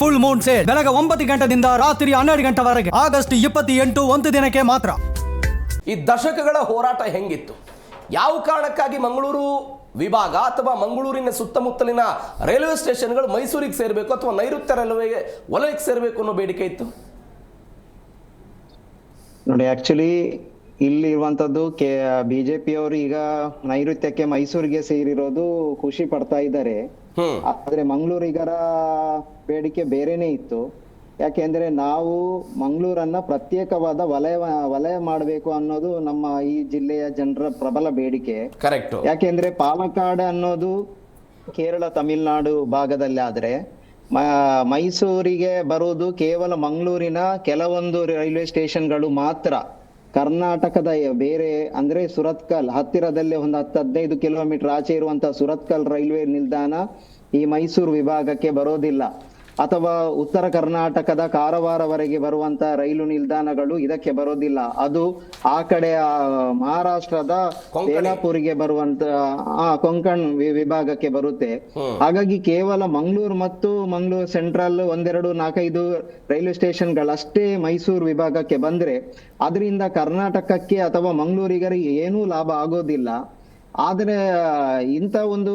Full Moon sale ಬೆಳಗ್ಗೆ 9 ಗಂಟೆದಿಂದ ರಾತ್ರಿ 12 ಗಂಟೆವರೆಗೆ ಆಗಸ್ಟ್ 28 ಒಂದು ದಿನಕ್ಕೆ ಮಾತ್ರ. ಈ ದಶಕಗಳ ಹೋರಾಟ ಹೆಂಗಿತ್ತು, ಯಾವ ಕಾರಣಕ್ಕಾಗಿ ಮಂಗಳೂರು ವಿಭಾಗ ಅಥವಾ ಮಂಗಳೂರಿನ ಸುತ್ತಮುತ್ತಲಿನ ರೈಲ್ವೆ ಸ್ಟೇಷನ್ಗಳು ಮೈಸೂರಿಗೆ ಸೇರಬೇಕು ಅಥವಾ ನೈಋತ್ಯ ರೈಲ್ವೆ ವಲಯಕ್ಕೆ ಸೇರಬೇಕು ಅನ್ನೋ ಬೇಡಿಕೆ ಇತ್ತು? ನೋಡಿ, ಆಕ್ಚುಲಿ ಇಲ್ಲಿ ಇರುವಂತದ್ದು ಬಿಜೆಪಿ ಅವರು ಈಗ ನೈಋತ್ಯಕ್ಕೆ ಮೈಸೂರಿಗೆ ಸೇರಿರೋದು ಖುಷಿ ಪಡ್ತಾ ಇದ್ದಾರೆ. ಆದ್ರೆ ಮಂಗಳೂರಿಗರ ಬೇಡಿಕೆ ಬೇರೆನೆ ಇತ್ತು. ಯಾಕೆಂದ್ರೆ ನಾವು ಮಂಗಳೂರನ್ನ ಪ್ರತ್ಯೇಕವಾದ ವಲಯ ಮಾಡಬೇಕು ಅನ್ನೋದು ನಮ್ಮ ಈ ಜಿಲ್ಲೆಯ ಜನರ ಪ್ರಬಲ ಬೇಡಿಕೆ. ಕರೆಕ್ಟ್. ಯಾಕೆಂದ್ರೆ ಪಾಲಕ್ಕಾಡ್ ಅನ್ನೋದು ಕೇರಳ ತಮಿಳುನಾಡು ಭಾಗದಲ್ಲಿ ಆದ್ರೆ ಮೈಸೂರಿಗೆ ಬರುವುದು ಕೇವಲ ಮಂಗಳೂರಿನ ಕೆಲವೊಂದು ರೈಲ್ವೆ ಸ್ಟೇಷನ್ಗಳು ಮಾತ್ರ. ಕರ್ನಾಟಕದ ಬೇರೆ ಅಂದ್ರೆ ಸುರತ್ಕಲ್ ಹತ್ತಿರದಲ್ಲೇ ಒಂದು 10-15 ಕಿಲೋಮೀಟರ್ ಆಚೆ ಇರುವಂತಹ ಸುರತ್ಕಲ್ ರೈಲ್ವೆ ನಿಲ್ದಾಣ ಈ ಮೈಸೂರು ವಿಭಾಗಕ್ಕೆ ಬರೋದಿಲ್ಲ. ಅಥವಾ ಉತ್ತರ ಕರ್ನಾಟಕದ ಕಾರವಾರವರೆಗೆ ಬರುವಂತ ರೈಲು ನಿಲ್ದಾಣಗಳು ಇದಕ್ಕೆ ಬರೋದಿಲ್ಲ. ಅದು ಆ ಕಡೆ ಮಹಾರಾಷ್ಟ್ರದ ಬೇಲಾಪುರಿಗೆ ಬರುವಂತ ಕೊಂಕಣ್ ವಿಭಾಗಕ್ಕೆ ಬರುತ್ತೆ. ಹಾಗಾಗಿ ಕೇವಲ ಮಂಗಳೂರು ಮತ್ತು ಮಂಗಳೂರು ಸೆಂಟ್ರಲ್ 1-2-4-5 ರೈಲ್ವೆ ಸ್ಟೇಷನ್ಗಳಷ್ಟೇ ಮೈಸೂರು ವಿಭಾಗಕ್ಕೆ ಬಂದ್ರೆ ಅದರಿಂದ ಕರ್ನಾಟಕಕ್ಕೆ ಅಥವಾ ಮಂಗಳೂರಿಗರಿಗೆ ಏನೂ ಲಾಭ ಆಗೋದಿಲ್ಲ. ಆದ್ರೆ ಇಂಥ ಒಂದು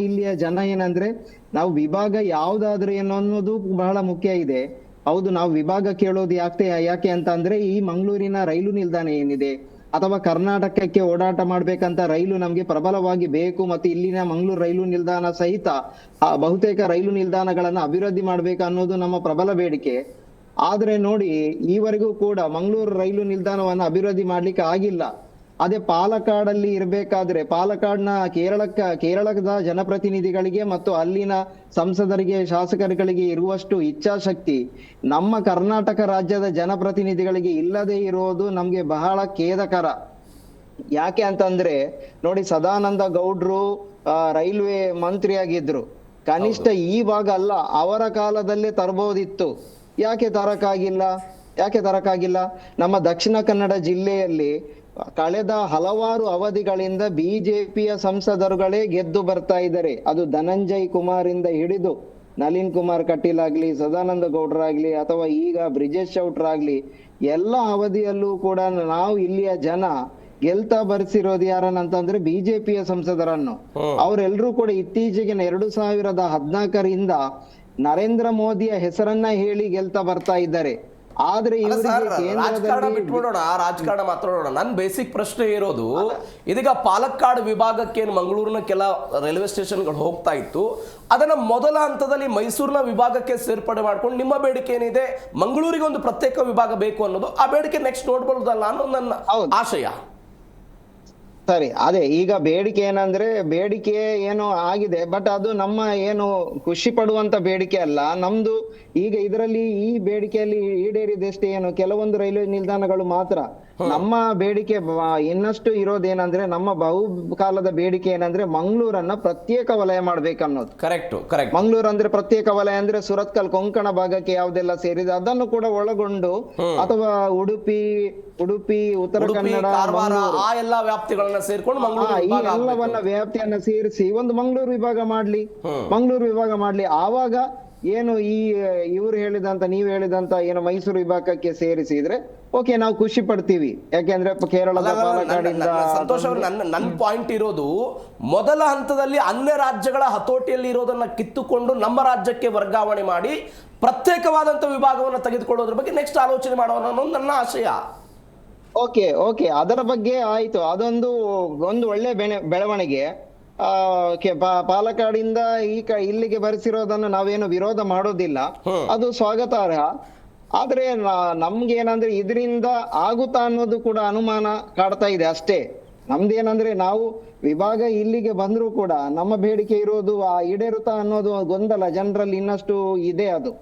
ಇಲ್ಲಿಯ ಜನ ಏನಂದ್ರೆ ನಾವು ವಿಭಾಗ ಯಾವ್ದಾದ್ರು ಏನೋ ಅನ್ನೋದು ಬಹಳ ಮುಖ್ಯ ಇದೆ. ಹೌದು, ನಾವು ವಿಭಾಗ ಕೇಳೋದು ಯಾಕೆ ಅಂತ ಅಂದ್ರೆ ಈ ಮಂಗಳೂರಿನ ರೈಲು ನಿಲ್ದಾಣ ಏನಿದೆ ಅಥವಾ ಕರ್ನಾಟಕಕ್ಕೆ ಓಡಾಟ ಮಾಡ್ಬೇಕಂತ ರೈಲು ನಮ್ಗೆ ಪ್ರಬಲವಾಗಿ ಬೇಕು. ಮತ್ತೆ ಇಲ್ಲಿನ ಮಂಗಳೂರು ರೈಲು ನಿಲ್ದಾಣ ಸಹಿತ ಬಹುತೇಕ ರೈಲು ನಿಲ್ದಾಣಗಳನ್ನ ಅಭಿವೃದ್ಧಿ ಮಾಡ್ಬೇಕು ಅನ್ನೋದು ನಮ್ಮ ಪ್ರಬಲ ಬೇಡಿಕೆ. ಆದ್ರೆ ನೋಡಿ, ಈವರೆಗೂ ಕೂಡ ಮಂಗಳೂರು ರೈಲು ನಿಲ್ದಾಣವನ್ನ ಅಭಿವೃದ್ಧಿ ಮಾಡ್ಲಿಕ್ಕೆ ಆಗಿಲ್ಲ. ಅದೇ ಪಾಲಕ್ಕಾಡಲ್ಲಿ ಇರ್ಬೇಕಾದ್ರೆ ಪಾಲಕ್ಕಾಡ್ನ ಕೇರಳದ ಜನಪ್ರತಿನಿಧಿಗಳಿಗೆ ಮತ್ತು ಅಲ್ಲಿನ ಸಂಸದರಿಗೆ ಶಾಸಕರುಗಳಿಗೆ ಇರುವಷ್ಟು ಇಚ್ಛಾಶಕ್ತಿ ನಮ್ಮ ಕರ್ನಾಟಕ ರಾಜ್ಯದ ಜನಪ್ರತಿನಿಧಿಗಳಿಗೆ ಇಲ್ಲದೆ ಇರೋದು ನಮ್ಗೆ ಬಹಳ ಖೇದಕರ. ಯಾಕೆ ಅಂತಂದ್ರೆ ನೋಡಿ, ಸದಾನಂದ ಗೌಡ್ರು ರೈಲ್ವೆ ಮಂತ್ರಿ ಆಗಿದ್ರು. ಕನಿಷ್ಠ ಈ ಭಾಗ ಅಲ್ಲ, ಅವರ ಕಾಲದಲ್ಲೇ ತರಬಹುದಿತ್ತು. ಯಾಕೆ ತರಕಾಗಿಲ್ಲ? ನಮ್ಮ ದಕ್ಷಿಣ ಕನ್ನಡ ಜಿಲ್ಲೆಯಲ್ಲಿ ಕಳೆದ ಹಲವಾರು ಅವಧಿಗಳಿಂದ ಬಿಜೆಪಿಯ ಸಂಸದರುಗಳೇ ಗೆದ್ದು ಬರ್ತಾ ಇದ್ದಾರೆ. ಅದು ಧನಂಜಯ್ ಕುಮಾರ್ ಇಂದ ಹಿಡಿದು ನಳಿನ್ ಕುಮಾರ್ ಕಟೀಲ್ ಆಗ್ಲಿ, ಸದಾನಂದ ಗೌಡ್ರಾಗ್ಲಿ ಅಥವಾ ಈಗ ಬ್ರಿಜೇಶ್ ಚೌಟ್ರಾಗ್ಲಿ ಎಲ್ಲ ಅವಧಿಯಲ್ಲೂ ಕೂಡ ನಾವು ಇಲ್ಲಿಯ ಜನ ಗೆಲ್ತಾ ಬರ್ಸಿರೋದು ಯಾರನ್ನಂತಂದ್ರೆ ಬಿಜೆಪಿಯ ಸಂಸದರನ್ನು. ಅವರೆಲ್ಲರೂ ಕೂಡ ಇತ್ತೀಚೆಗೆ 2014ರಿಂದ ನರೇಂದ್ರ ಮೋದಿಯ ಹೆಸರನ್ನ ಹೇಳಿ ಗೆಲ್ತಾ ಬರ್ತಾ ಇದ್ದಾರೆ. ಆದ್ರೆ ರಾಜಕಾರಣ ಬಿಟ್ಬಿಡೋಣ, ರಾಜಕಾರಣ ಮಾತಾಡೋಣ. ನನ್ ಬೇಸಿಕ್ ಪ್ರಶ್ನೆ ಇರೋದು, ಇದೀಗ ಪಾಲಕ್ಕಾಡ್ ವಿಭಾಗಕ್ಕೆ ಮಂಗಳೂರಿನ ಕೆಲ ರೈಲ್ವೆ ಸ್ಟೇಷನ್ಗಳು ಹೋಗ್ತಾ ಇತ್ತು, ಅದನ್ನ ಮೊದಲ ಹಂತದಲ್ಲಿ ಮೈಸೂರಿನ ವಿಭಾಗಕ್ಕೆ ಸೇರ್ಪಡೆ ಮಾಡ್ಕೊಂಡು ನಿಮ್ಮ ಬೇಡಿಕೆ ಏನಿದೆ, ಮಂಗಳೂರಿಗೆ ಒಂದು ಪ್ರತ್ಯೇಕ ವಿಭಾಗ ಬೇಕು ಅನ್ನೋದು, ಆ ಬೇಡಿಕೆ ನೆಕ್ಸ್ಟ್ ನೋಡ್ಬೋದಲ್ಲ ಅನ್ನೋದು ನನ್ನ ಆಶಯ. ಸರಿ, ಅದೇ ಈಗ ಬೇಡಿಕೆ ಏನಂದ್ರೆ ಬೇಡಿಕೆ ಏನೋ ಆಗಿದೆ, ಬಟ್ ಅದು ನಮ್ಮ ಏನು ಖುಷಿ ಪಡುವಂತ ಬೇಡಿಕೆ ಅಲ್ಲ ನಮ್ದು. ಈಗ ಇದರಲ್ಲಿ ಈ ಬೇಡಿಕೆಯಲ್ಲಿ ಈಡೇರಿದಷ್ಟೇ ಏನು ಕೆಲವೊಂದು ರೈಲ್ವೆ ನಿಲ್ದಾಣಗಳು ಮಾತ್ರ. ನಮ್ಮ ಬೇಡಿಕೆ ಇನ್ನಷ್ಟು ಇರೋದೇನಂದ್ರೆ, ನಮ್ಮ ಬಹುಕಾಲದ ಬೇಡಿಕೆ ಏನಂದ್ರೆ ಮಂಗಳೂರನ್ನ ಪ್ರತ್ಯೇಕ ವಲಯ ಮಾಡ್ಬೇಕನ್ನೋದು. ಕರೆಕ್ಟ್. ಮಂಗಳೂರು ಅಂದ್ರೆ ಪ್ರತ್ಯೇಕ ವಲಯ ಅಂದ್ರೆ ಸುರತ್ಕಲ್ ಕೊಂಕಣ ಭಾಗಕ್ಕೆ ಯಾವ್ದೆಲ್ಲ ಸೇರಿದೆ ಅದನ್ನು ಕೂಡ ಒಳಗೊಂಡು, ಅಥವಾ ಉಡುಪಿ, ಉತ್ತರ ಕನ್ನಡ, ಆ ಎಲ್ಲಾ ವ್ಯಾಪ್ತಿಗಳನ್ನ ಸೇರ್ಕೊಂಡು ಈ ಎಲ್ಲವನ್ನ ವ್ಯಾಪ್ತಿಯನ್ನ ಸೇರಿಸಿ ಒಂದು ಮಂಗಳೂರು ವಿಭಾಗ ಮಾಡ್ಲಿ. ಆವಾಗ ಏನು ಇವ್ರು ಹೇಳಿದಂತ ನೀವು ಹೇಳಿದಂತ ಏನು ಮೈಸೂರು ವಿಭಾಗಕ್ಕೆ ಸೇರಿಸಿದ್ರೆ ಓಕೆ, ನಾವು ಖುಷಿ ಪಡ್ತೀವಿ. ಯಾಕೆಂದ್ರೆ ಕೇರಳದ ಪಾಲಕ್ಕಾಡಿಂದ ಸಂತೋಷ್ ಅವರು, ನನ್ನ ಪಾಯಿಂಟ್ ಇರೋದು, ಮೊದಲ ಹಂತದಲ್ಲಿ ಅನ್ಯ ರಾಜ್ಯಗಳ ಹತೋಟಿಯಲ್ಲಿ ಇರೋದನ್ನ ಕಿತ್ತುಕೊಂಡು ನಮ್ಮ ರಾಜ್ಯಕ್ಕೆ ವರ್ಗಾವಣೆ ಮಾಡಿ ಪ್ರತ್ಯೇಕವಾದಂತ ವಿಭಾಗವನ್ನು ತೆಗೆದುಕೊಳ್ಳೋದ್ರ ಬಗ್ಗೆ ನೆಕ್ಸ್ಟ್ ಆಲೋಚನೆ ಮಾಡೋಣ ಅನ್ನೋದು ನನ್ನ ಆಶಯ. ಓಕೆ, ಅದರ ಬಗ್ಗೆ ಆಯ್ತು. ಅದೊಂದು ಒಳ್ಳೆ ಬೆಳವಣಿಗೆ. ಪಾಲಕ್ಕಾಡಿಂದ ಇಲ್ಲಿಗೆ ಬರೆಸಿರೋದನ್ನು ನಾವೇನು ವಿರೋಧ ಮಾಡೋದಿಲ್ಲ, ಅದು ಸ್ವಾಗತಾರ್ಹ. ಆದ್ರೆ ನಮ್ಗೆ ಏನಂದ್ರೆ ಇದರಿಂದ ಆಗುತ್ತಾ ಅನ್ನೋದು ಕೂಡ ಅನುಮಾನ ಕಾಡ್ತಾ ಇದೆ ಅಷ್ಟೇ. ನಮ್ದೇನಂದ್ರೆ ನಾವು ವಿಭಾಗ ಇಲ್ಲಿಗೆ ಬಂದ್ರೂ ಕೂಡ ನಮ್ಮ ಬೇಡಿಕೆ ಇರೋದು ಈಡೇರುತ್ತಾ ಅನ್ನೋದು ಗೊಂದಲ ಜನರಲ್ಲಿ ಇನ್ನಷ್ಟು ಇದೆ. ಅದು